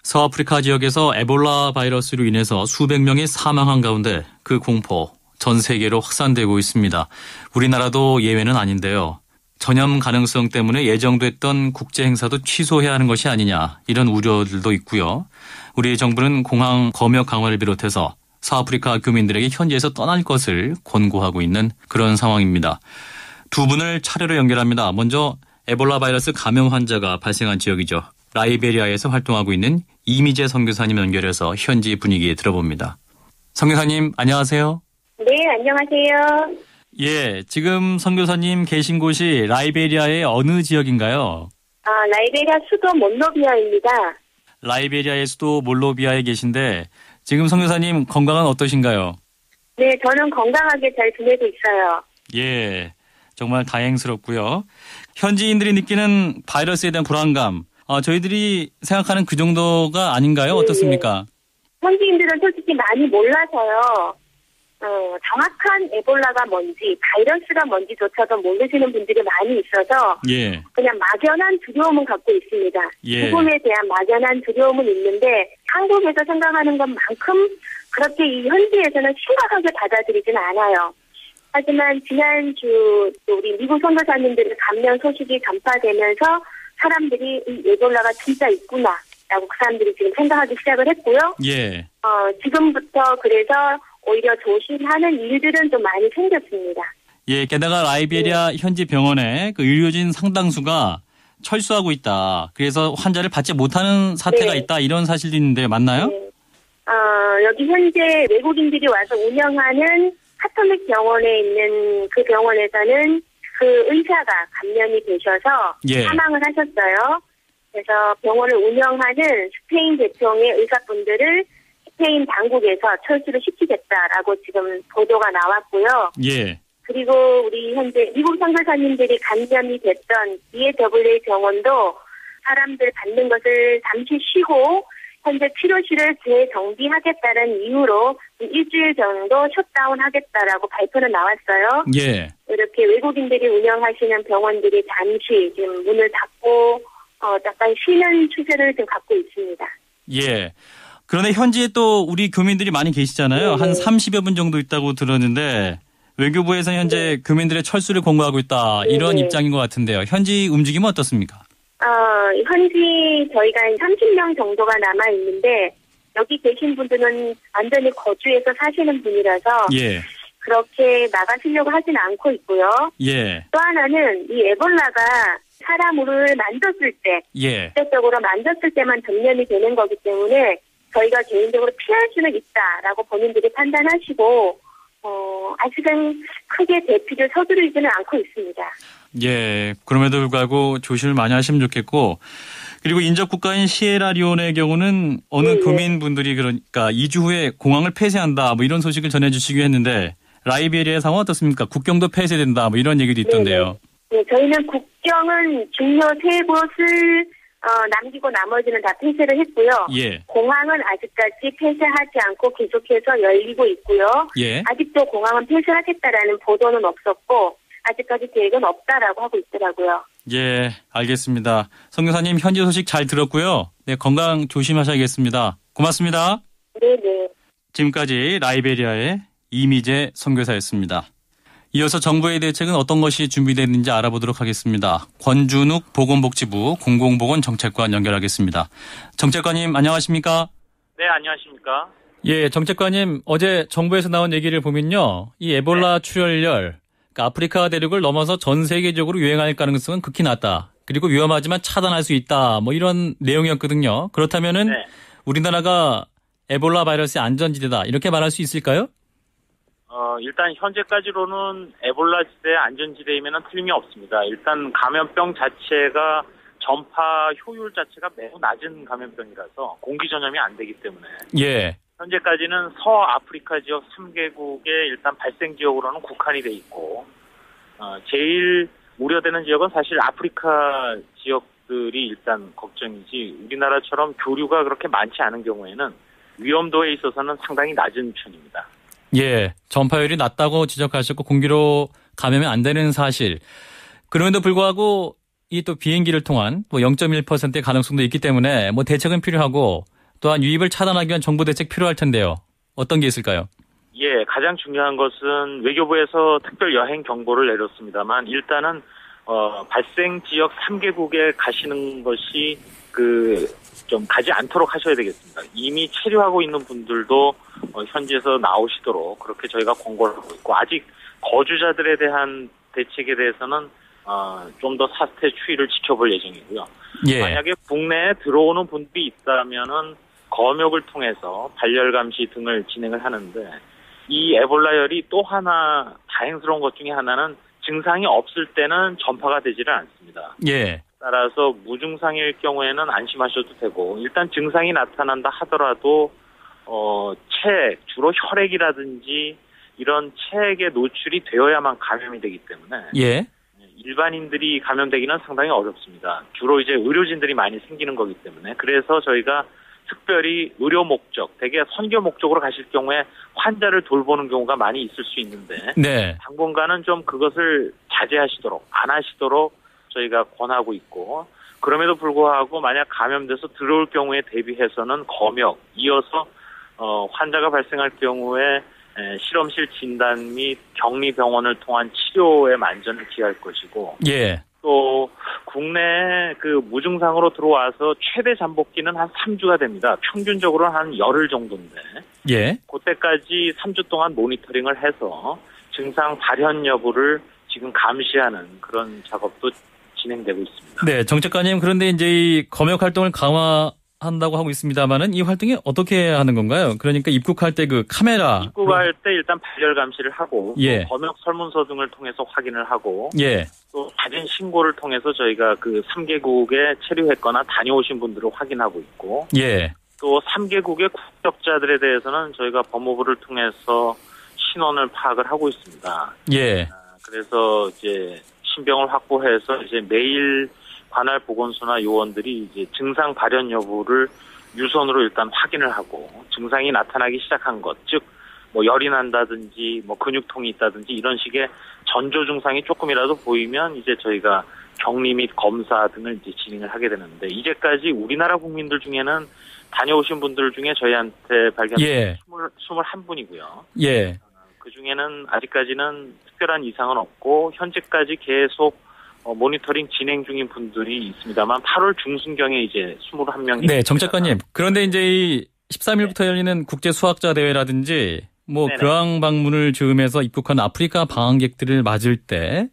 서아프리카 지역에서 에볼라 바이러스로 인해서 수백 명이 사망한 가운데 그 공포 전 세계로 확산되고 있습니다. 우리나라도 예외는 아닌데요. 전염 가능성 때문에 예정됐던 국제 행사도 취소해야 하는 것이 아니냐 이런 우려들도 있고요. 우리 정부는 공항 검역 강화를 비롯해서 서아프리카 교민들에게 현지에서 떠날 것을 권고하고 있는 그런 상황입니다. 두 분을 차례로 연결합니다. 먼저 에볼라 바이러스 감염 환자가 발생한 지역이죠. 라이베리아에서 활동하고 있는 이미재 선교사님 연결해서 현지 분위기 들어봅니다. 선교사님 안녕하세요. 네, 안녕하세요. 예, 지금 선교사님 계신 곳이 라이베리아의 어느 지역인가요? 라이베리아 수도 몬로비아입니다. 라이베리아의 수도 몰로비아에 계신데 지금 선교사님 건강은 어떠신가요? 네, 저는 건강하게 잘 지내고 있어요. 예, 정말 다행스럽고요. 현지인들이 느끼는 바이러스에 대한 불안감, 저희들이 생각하는 그 정도가 아닌가요? 어떻습니까? 현지인들은 솔직히 많이 몰라서요. 정확한 에볼라가 뭔지, 바이러스가 뭔지조차도 모르시는 분들이 많이 있어서 예. 그냥 막연한 두려움은 갖고 있습니다. 예. 죽음에 대한 막연한 두려움은 있는데 한국에서 생각하는 것만큼 그렇게 이 현지에서는 심각하게 받아들이지는 않아요. 하지만 지난주 우리 미국 선교사님들의 감염 소식이 전파되면서 사람들이 이 에볼라가 진짜 있구나라고 그 사람들이 지금 생각하기 시작을 했고요. 예. 지금부터 그래서 오히려 조심하는 일들은 좀 많이 생겼습니다. 예, 게다가 라이베리아 현지 병원에 그 의료진 상당수가 철수하고 있다. 그래서 환자를 받지 못하는 사태가 네. 있다. 이런 사실도 있는데 맞나요? 네. 여기 현재 외국인들이 와서 운영하는 카톨릭 병원에 있는 그 병원에서는 그 의사가 감염이 되셔서 예. 사망을 하셨어요. 그래서 병원을 운영하는 스페인 계통의 의사분들을 스페인 당국에서 철수를 시키겠다라고 지금 보도가 나왔고요. 예. 그리고 우리 현재 미국 선교사님들이 감염이 됐던 BAWA 병원도 사람들 받는 것을 잠시 쉬고 현재 치료실을 재정비하겠다는 이유로 일주일 정도 셧다운하겠다라고 발표는 나왔어요. 예. 이렇게 외국인들이 운영하시는 병원들이 잠시 지금 문을 닫고 약간 쉬는 추세를 지금 갖고 있습니다. 예. 그런데 현지에 또 우리 교민들이 많이 계시잖아요. 네. 한 30여 분 정도 있다고 들었는데 외교부에서 현재 교민들의 철수를 권고하고 있다. 이런 네. 입장인 것 같은데요. 현지 움직임은 어떻습니까? 현지 저희가 한 30명 정도가 남아있는데 여기 계신 분들은 완전히 거주해서 사시는 분이라서 예. 그렇게 나가시려고 하진 않고 있고요. 예. 또 하나는 이 에볼라가 사람을 만졌을 때, 예. 직접적으로 만졌을 때만 전염이 되는 거기 때문에 저희가 개인적으로 피할 수는 있다라고 본인들이 판단하시고 아직은 크게 대피를 서두르지는 않고 있습니다. 예, 그럼에도 불구하고 조심을 많이 하시면 좋겠고 그리고 인접 국가인 시에라리온의 경우는 어느 교민분들이 그러니까 2주 후에 공항을 폐쇄한다 뭐 이런 소식을 전해주시기로 했는데 라이베리아의 상황 어떻습니까? 국경도 폐쇄된다 뭐 이런 얘기도 있던데요. 네, 저희는 국경은 중요 3곳을 남기고 나머지는 다 폐쇄를 했고요. 예. 공항은 아직까지 폐쇄하지 않고 계속해서 열리고 있고요. 예. 아직도 공항은 폐쇄하겠다라는 보도는 없었고 아직까지 계획은 없다라고 하고 있더라고요. 예, 알겠습니다. 선교사님 현지 소식 잘 들었고요. 네, 건강 조심하셔야겠습니다. 고맙습니다. 네네. 지금까지 라이베리아의 이미재 선교사였습니다. 이어서 정부의 대책은 어떤 것이 준비됐는지 알아보도록 하겠습니다. 권준욱 보건복지부 공공보건정책관 연결하겠습니다. 정책관님 안녕하십니까? 네, 안녕하십니까? 예, 정책관님 어제 정부에서 나온 얘기를 보면요. 이 에볼라 출혈열, 그러니까 아프리카 대륙을 넘어서 전 세계적으로 유행할 가능성은 극히 낮다. 그리고 위험하지만 차단할 수 있다. 뭐 이런 내용이었거든요. 그렇다면은 네. 우리나라가 에볼라 바이러스의 안전지대다. 이렇게 말할 수 있을까요? 일단 현재까지로는 에볼라 지대 안전지대이면 틀림이 없습니다. 일단 감염병 자체가 전파 효율 자체가 매우 낮은 감염병이라서 공기 전염이 안 되기 때문에 예. 현재까지는 서아프리카 지역 3개국의 일단 발생 지역으로는 국한이 돼 있고 제일 우려되는 지역은 사실 아프리카 지역들이 일단 걱정이지 우리나라처럼 교류가 그렇게 많지 않은 경우에는 위험도에 있어서는 상당히 낮은 편입니다. 예, 전파율이 낮다고 지적하셨고 공기로 감염이 안 되는 사실. 그럼에도 불구하고 이 또 비행기를 통한 뭐 0.1%의 가능성도 있기 때문에 뭐 대책은 필요하고 또한 유입을 차단하기 위한 정부 대책 필요할 텐데요. 어떤 게 있을까요? 예, 가장 중요한 것은 외교부에서 특별 여행 경보를 내렸습니다만 일단은 발생 지역 3개국에 가시는 것이 좀 가지 않도록 하셔야 되겠습니다. 이미 체류하고 있는 분들도 현지에서 나오시도록 그렇게 저희가 권고를 하고 있고 아직 거주자들에 대한 대책에 대해서는 좀 더 사태 추이를 지켜볼 예정이고요. 예. 만약에 국내에 들어오는 분들이 있다면은 검역을 통해서 발열 감시 등을 진행을 하는데 이 에볼라열이 또 하나 다행스러운 것 중에 하나는 증상이 없을 때는 전파가 되지를 않습니다. 예. 따라서 무증상일 경우에는 안심하셔도 되고 일단 증상이 나타난다 하더라도 주로 혈액이라든지 이런 체액에 노출이 되어야만 감염이 되기 때문에 예. 일반인들이 감염되기는 상당히 어렵습니다. 주로 이제 의료진들이 많이 생기는 거기 때문에 그래서 저희가 특별히 의료 목적, 대개 선교 목적으로 가실 경우에 환자를 돌보는 경우가 많이 있을 수 있는데 네. 당분간은 좀 그것을 자제하시도록 안 하시도록 저희가 권하고 있고 그럼에도 불구하고 만약 감염돼서 들어올 경우에 대비해서는 검역, 이어서 환자가 발생할 경우에 실험실 진단 및 격리병원을 통한 치료에 만전을 기할 것이고 예. 또 국내 무증상으로 들어와서 최대 잠복기는 한 3주가 됩니다. 평균적으로 한 열흘 정도인데 예. 그때까지 3주 동안 모니터링을 해서 증상 발현 여부를 지금 감시하는 그런 작업도 진행되고 있습니다. 네, 정 작가님, 그런데 이제 이 검역 활동을 강화한다고 하고 있습니다만은 이 활동이 어떻게 하는 건가요? 그러니까 입국할 때 카메라. 입국할 때 일단 발열 감시를 하고 예. 또 검역 설문서 등을 통해서 확인을 하고 예. 또 사진 신고를 통해서 저희가 3개국에 체류했거나 다녀오신 분들을 확인하고 있고 예. 또 3개국의 국적자들에 대해서는 저희가 법무부를 통해서 신원을 파악을 하고 있습니다. 예. 그래서 이제 신병을 확보해서 이제 매일 관할 보건소나 요원들이 이제 증상 발현 여부를 유선으로 일단 확인을 하고 증상이 나타나기 시작한 것, 즉 열이 난다든지 근육통이 있다든지 이런 식의 전조 증상이 조금이라도 보이면 이제 저희가 격리 및 검사 등을 이제 진행을 하게 되는데 이제까지 우리나라 국민들 중에는 다녀오신 분들 중에 저희한테 발견된 예. 21분이고요. 예. 그 중에는 아직까지는 특별한 이상은 없고 현재까지 계속 모니터링 진행 중인 분들이 있습니다만 8월 중순경에 이제 21명이 네, 정 작가님. 그런데 이제 이 13일부터 열리는 국제 수학자 대회라든지 네네. 교황 방문을 즈음해서 입국한 아프리카 방한객들을 맞을 때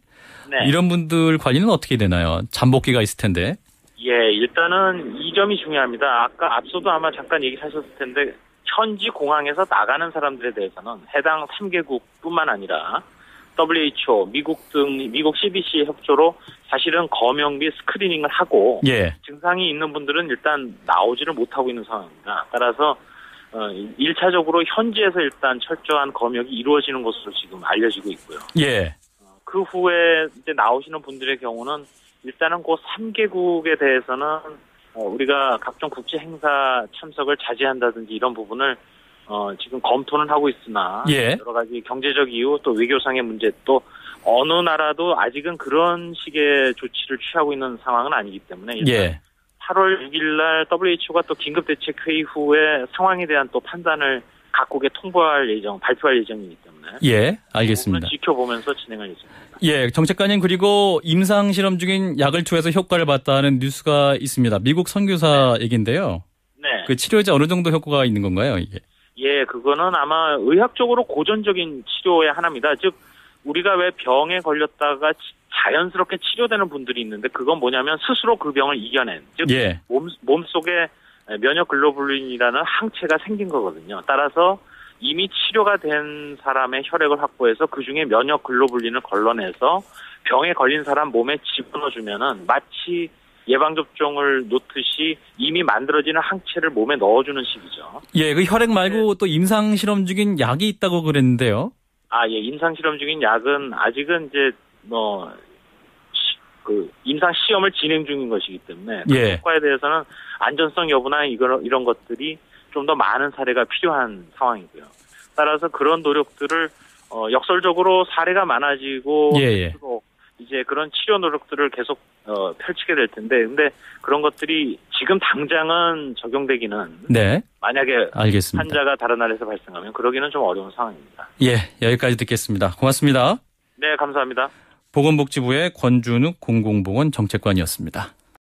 네. 이런 분들 관리는 어떻게 되나요? 잠복기가 있을 텐데. 예, 일단은 이 점이 중요합니다. 아까 앞서도 아마 잠깐 얘기하셨을 텐데 현지 공항에서 나가는 사람들에 대해서는 해당 3개국뿐만 아니라 WHO, 미국 CDC 협조로 사실은 검역 및 스크리닝을 하고 예. 증상이 있는 분들은 일단 나오지를 못하고 있는 상황입니다. 따라서 1차적으로 현지에서 일단 철저한 검역이 이루어지는 것으로 지금 알려지고 있고요. 예. 그 후에 이제 나오시는 분들의 경우는 일단은 그 3개국에 대해서는 우리가 각종 국제 행사 참석을 자제한다든지 이런 부분을 지금 검토는 하고 있으나 예. 여러 가지 경제적 이유 또 외교상의 문제 또 어느 나라도 아직은 그런 식의 조치를 취하고 있는 상황은 아니기 때문에 일단 예. 8월 6일 날 WHO가 또 긴급대책회의 후에 상황에 대한 또 판단을 각국에 발표할 예정이기 때문에 예. 알겠습니다. 지켜보면서 진행할 예정입니다. 예, 정 작가님, 그리고 임상 실험 중인 약을 투여해서 효과를 봤다는 뉴스가 있습니다. 미국 선교사 얘기인데요. 네. 그 치료제 어느 정도 효과가 있는 건가요, 이게? 예, 그거는 아마 의학적으로 고전적인 치료의 하나입니다. 즉 우리가 왜 병에 걸렸다가 자연스럽게 치료되는 분들이 있는데 그건 뭐냐면 스스로 그 병을 이겨낸, 즉 예. 몸속에 면역 글로불린이라는 항체가 생긴 거거든요. 따라서 이미 치료가 된 사람의 혈액을 확보해서 그중에 면역 글로불린을 걸러내서 병에 걸린 사람 몸에 집어넣어주면은 마치 예방접종을 놓듯이 이미 만들어지는 항체를 몸에 넣어주는 식이죠. 예, 그 혈액 말고 또 임상 실험 중인 약이 있다고 그랬는데요. 예, 임상 실험 중인 약은 아직은 이제 임상 시험을 진행 중인 것이기 때문에 그 예. 효과에 대해서는 안전성 여부나 이런 것들이 좀 더 많은 사례가 필요한 상황이고요. 따라서 그런 노력들을 역설적으로 사례가 많아지고 예. 이제 그런 치료 노력들을 계속 펼치게 될 텐데, 근데 그런 것들이 지금 당장은 적용되기는 네. 만약에 알겠습니다. 환자가 다른 나라에서 발생하면 그러기는 좀 어려운 상황입니다. 예, 여기까지 듣겠습니다. 고맙습니다. 네, 감사합니다. 보건복지부의 권준욱 공공보건 정책관이었습니다.